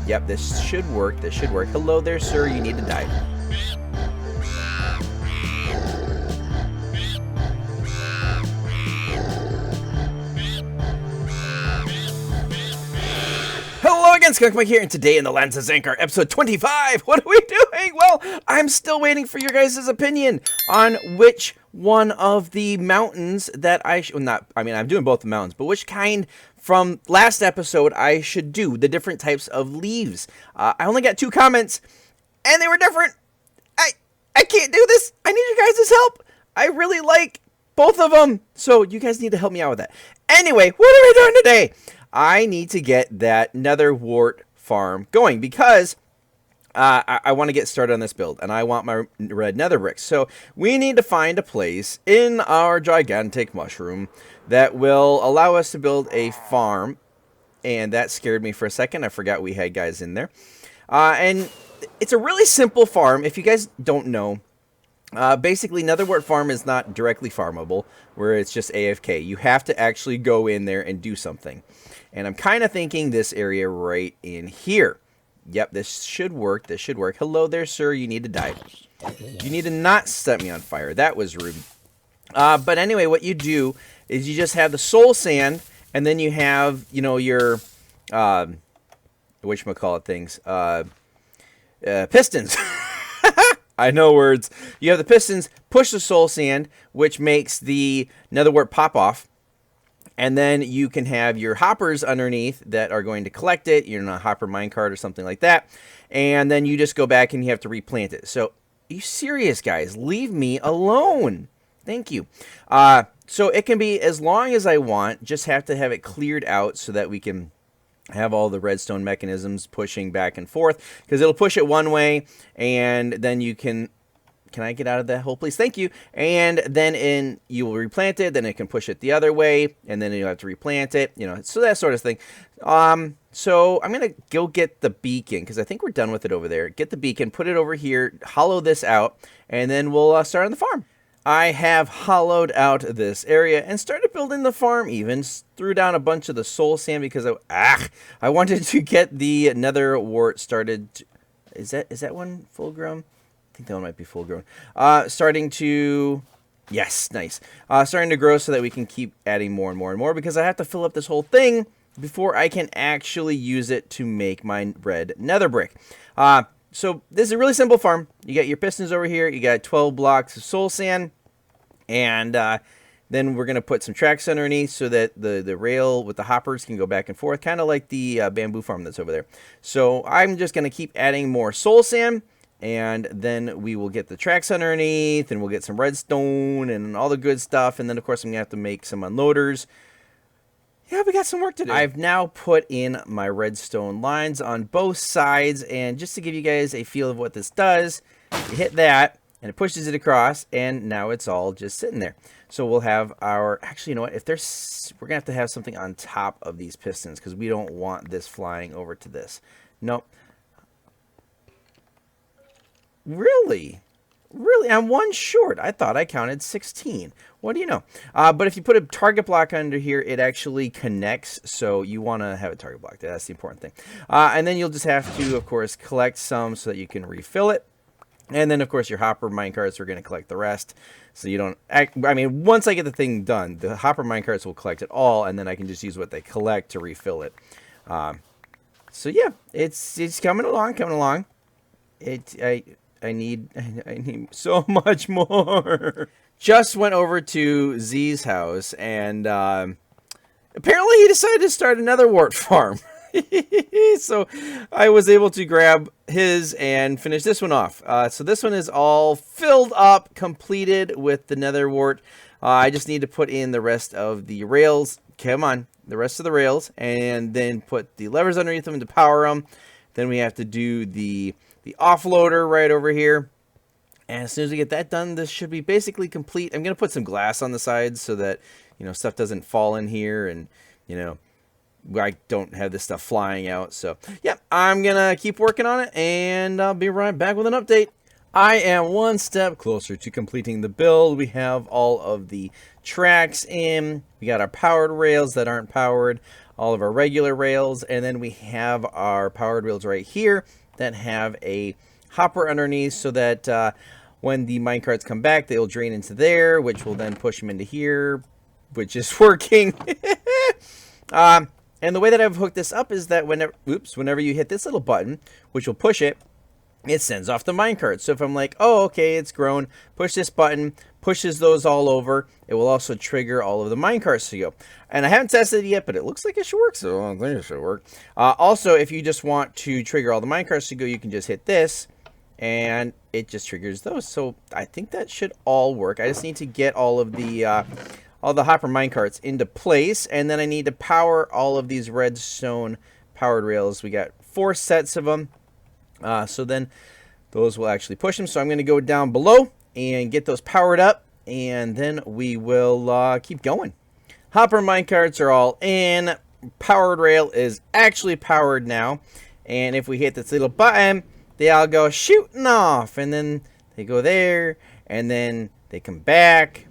Yep, this should work. This should work. Hello there, sir. You need to die. Hello again, skunkmunkee here, and today in the Lands of Zankar, episode 25, what are we doing? Well, I'm still waiting for your guys' opinion on which one of the mountains that I should, I'm doing both the mountains, but which kind from last episode I should do, the different types of leaves. I only got 2 comments, and they were different. I can't do this. I need your guys' help. I really like both of them, so you guys need to help me out with that. Anyway, what are we doing today? I need to get that Nether Wart farm going because I want to get started on this build, and I want my Red Nether Bricks. So we need to find a place in our gigantic mushroom that will allow us to build a farm, and that scared me for a second. I forgot we had guys in there. And it's a really simple farm. If you guys don't know, basically, Nether Wart farm is not directly farmable, where it's just AFK. You have to actually go in there and do something. And I'm kind of thinking this area right in here. Yep, this should work. This should work. Hello there, sir. You need to die. You need to not set me on fire. That was rude. But anyway, what you do is you just have the soul sand, and then you have, you know, your, whatchamacallit things, pistons. I know words. You have the pistons, push the soul sand, which makes the Nether Wart pop off. And then you can have your hoppers underneath that are going to collect it. You're in a hopper minecart or something like that. And then you just go back and you have to replant it. So, are you serious, guys? Leave me alone. Thank you. So it can be as long as I want. Just have to have it cleared out so that we can have all the redstone mechanisms pushing back and forth. Because it'll push it one way, and then you can... Can I get out of that hole, please? Thank you. And then you will replant it. Then it can push it the other way. And then you'll have to replant it. You know, so that sort of thing. So I'm going to go get the beacon, because I think we're done with it over there. Get the beacon, put it over here, hollow this out, and then we'll start on the farm. I have hollowed out this area and started building the farm even. Threw down a bunch of the soul sand because I wanted to get the Nether Wart started. Is that one full grown? I think that one might be full grown. Starting to... Yes, nice. Starting to grow so that we can keep adding more and more and more, because I have to fill up this whole thing before I can actually use it to make my Red Nether Brick. So this is a really simple farm. You got your pistons over here. You got 12 blocks of soul sand. And then we're going to put some tracks underneath so that the rail with the hoppers can go back and forth, kind of like the bamboo farm that's over there. So I'm just going to keep adding more soul sand. And then we will get the tracks underneath, and we'll get some redstone and all the good stuff. And then, of course, I'm going to have to make some unloaders. Yeah, we got some work to do. I've now put in my redstone lines on both sides. And just to give you guys a feel of what this does, you hit that, and it pushes it across. And now it's all just sitting there. So we'll have our... Actually, you know what? We're going to have something on top of these pistons, because we don't want this flying over to this. Nope. Really? Really? I'm one short. I thought I counted 16. What do you know? But if you put a target block under here, it actually connects. So you want to have a target block. That's the important thing. And then you'll just have to, of course, collect some so that you can refill it. And then, of course, your hopper minecarts are going to collect the rest. So you don't... once I get the thing done, the hopper minecarts will collect it all. And then I can just use what they collect to refill it. So, yeah. It's coming along. I need so much more. Just went over to Z's house, and apparently he decided to start another wart farm. So I was able to grab his and finish this one off. So this one is all filled up, completed with the Nether Wart. I just need to put in the rest of the rails. Come on, the rest of the rails, and then put the levers underneath them to power them. Then we have to do the offloader right over here. And as soon as we get that done, this should be basically complete. I'm going to put some glass on the sides so that, you know, stuff doesn't fall in here, and, you know, I don't have this stuff flying out. So, yeah, I'm going to keep working on it, and I'll be right back with an update. I am one step closer to completing the build. We have all of the tracks in. We got our powered rails that aren't powered. all of our regular rails, and then we have our powered rails right here that have a hopper underneath so that when the minecarts come back, they'll drain into there, which will then push them into here, which is working. And the way that I've hooked this up is that whenever you hit this little button, which will push it, it sends off the minecart. So if I'm like, oh, okay, it's grown, push this button, pushes those all over, it will also trigger all of the minecarts to go. And I haven't tested it yet, but it looks like it should work, so I think it should work. Also, if you just want to trigger all the minecarts to go, you can just hit this, and it just triggers those. So I think that should all work. I just need to get all the hopper minecarts into place, and then I need to power all of these redstone powered rails. We got 4 sets of them. So then those will actually push them. So I'm going to go down below and get those powered up, and then we will keep going. Hopper minecarts are all in. Powered rail is actually powered now. And if we hit this little button, they all go shooting off. And then they go there, and then they come back.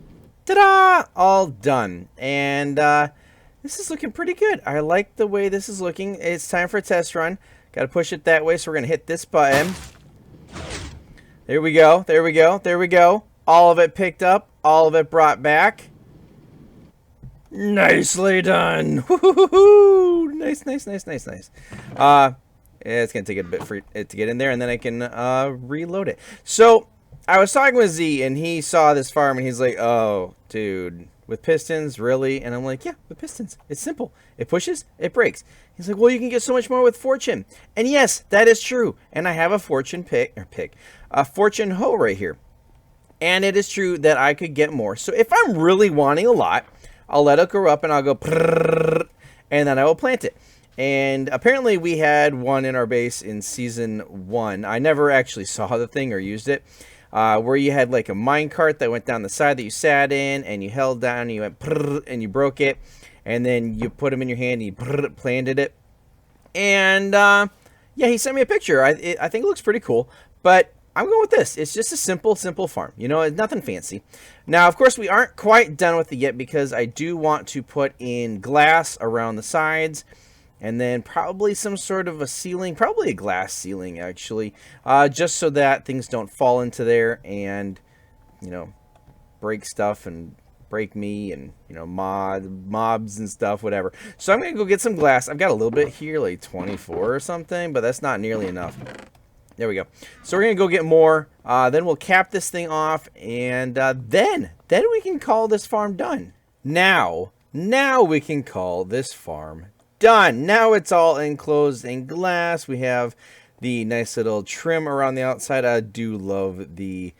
Ta-da! All done. And this is looking pretty good. I like the way this is looking. It's time for a test run. Got to push it that way, so we're going to hit this button. There we go, there we go, there we go. All of it picked up, all of it brought back. Nicely done. Woo-hoo-hoo-hoo. Nice, nice, nice, nice, nice. It's going to take a bit for it to get in there, and then I can reload it. So, I was talking with Z, and he saw this farm, and he's like, oh, dude, with pistons, really? And I'm like, yeah, with pistons. It's simple. It pushes, it breaks. He's like, well, you can get so much more with fortune. And yes, that is true. And I have a fortune a fortune hoe right here. And it is true that I could get more. So if I'm really wanting a lot, I'll let it grow up and I'll go, and then I will plant it. And apparently we had one in our base in season 1. I never actually saw the thing or used it. Where you had like a minecart that went down the side that you sat in, and you held down, and you went and you broke it, and then you put them in your hand and you planted it. And yeah, he sent me a picture. I think it looks pretty cool, but I'm going with this. It's just a simple farm. You know, nothing fancy. Now, of course, we aren't quite done with it yet because I do want to put in glass around the sides. And then probably some sort of a ceiling, probably a glass ceiling, actually, just so that things don't fall into there and, you know, break stuff and break me and, you know, mobs and stuff, whatever. So I'm going to go get some glass. I've got a little bit here, like 24 or something, but that's not nearly enough. There we go. So we're going to go get more. Then we'll cap this thing off, and then we can call this farm done. Now we can call this farm done. Now it's all enclosed in glass. We have the nice little trim around the outside. I do love the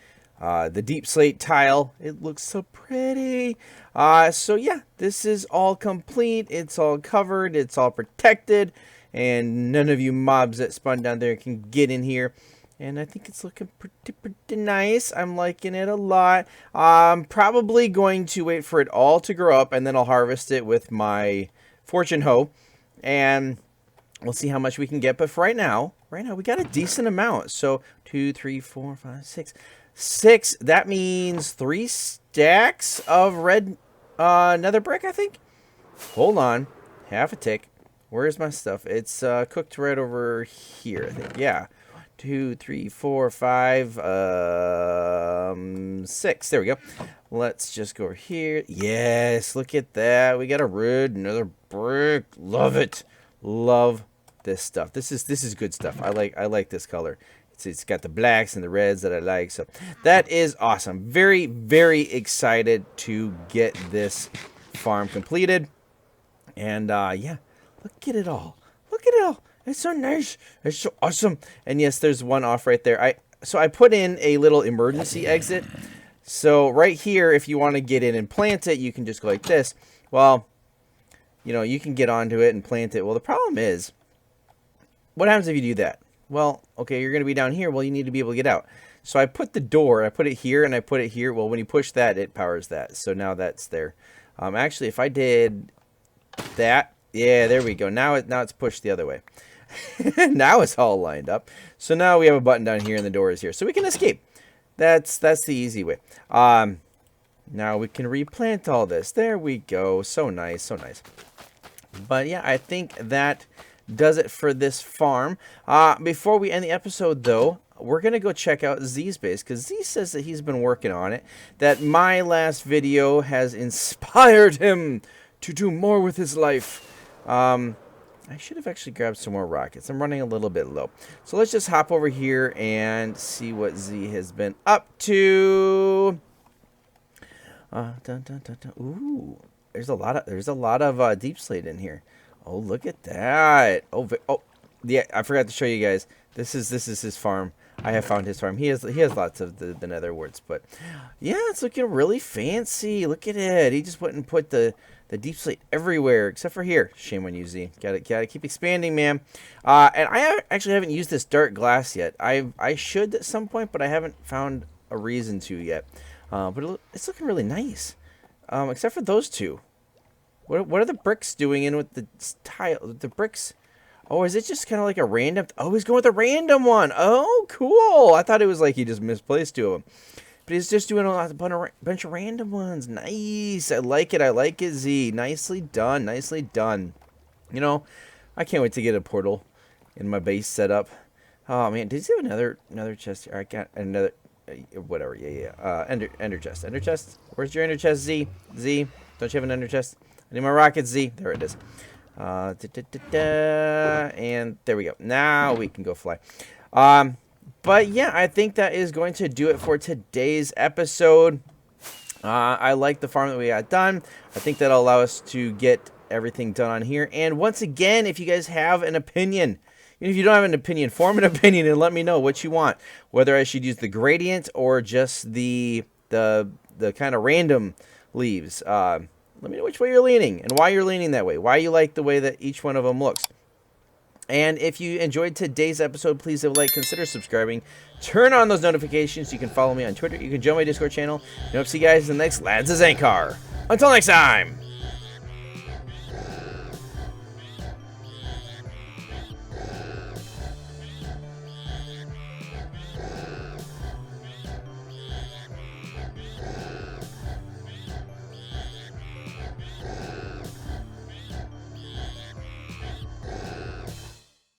deep slate tile. It looks so pretty. So yeah, this is all complete. It's all covered. It's all protected. And none of you mobs that spawn down there can get in here. And I think it's looking pretty nice. I'm liking it a lot. I'm probably going to wait for it all to grow up, and then I'll harvest it with my fortune hoe. And we'll see how much we can get. But for right now we got a decent amount. So 2, 3, 4, 5, 6. 6. That means 3 stacks of red nether brick, I think. Hold on. Half a tick. Where's my stuff? It's cooked right over here, I think. Yeah. 2, 3, 4, 5, 6. There we go. Let's just go over here. Yes, look at that. We got a red nether brick. Love it. Love this stuff. This is good stuff. I like this color. It's got the blacks and the reds that I like. So that is awesome. Very, very excited to get this farm completed. And yeah, look at it all. Look at it all. It's so nice. It's so awesome. And yes, there's one off right there. So I put in a little emergency exit. So right here, if you want to get in and plant it, you can just go like this. Well, you know, you can get onto it and plant it. Well, the problem is, what happens if you do that? Well, okay, you're going to be down here. Well, you need to be able to get out. So I put the door, I put it here, and I put it here. Well, when you push that, it powers that. So now that's there. Actually, if I did that, yeah, there we go. Now it's pushed the other way. Now it's all lined up. So now we have a button down here, and the door is here. So we can escape. That's the easy way. Now we can replant all this. There we go. So nice, so nice. But yeah, I think that does it for this farm. Before we end the episode, though, we're going to go check out Z's base, because Z says that he's been working on it, that my last video has inspired him to do more with his life. I should have actually grabbed some more rockets. I'm running a little bit low. So let's just hop over here and see what Z has been up to. Ooh, there's a lot of deep slate in here. Oh, look at that. Oh, yeah, I forgot to show you guys. This is his farm. I have found his farm. He has lots of the nether warts, but yeah, it's looking really fancy. Look at it. He just went and put the deep slate everywhere except for here. Shame on you, Z. Gotta keep expanding, man. And I actually haven't used this dark glass yet. I should at some point, but I haven't found a reason to yet. But it's looking really nice. Except for those two. What are the bricks doing in with the tile? The bricks. Oh, is it just kind of like a random? Oh, he's going with a random one. Oh, cool. I thought it was like he just misplaced two of them. But he's just doing a bunch of random ones. Nice. I like it. I like it, Z. Nicely done. Nicely done. You know, I can't wait to get a portal in my base set up. Oh, man. Does he have another chest here? I got another. Whatever. Yeah. Ender chest. Ender chest. Where's your ender chest, Z? Z. Don't you have an ender chest? I need my rockets, Z. There it is. And there we go. Now we can go fly. But yeah, I think that is going to do it for today's episode. I like the farm that we got done. I think that'll allow us to get everything done on here. And once again, if you guys have an opinion, even if you don't have an opinion, form an opinion and let me know what you want. Whether I should use the gradient or just the kind of random leaves. Let me know which way you're leaning and why you're leaning that way. Why you like the way that each one of them looks. And if you enjoyed today's episode, please leave a like, consider subscribing, turn on those notifications. You can follow me on Twitter. You can join my Discord channel. And I'll see you guys in the next Lads of Zankar. Until next time.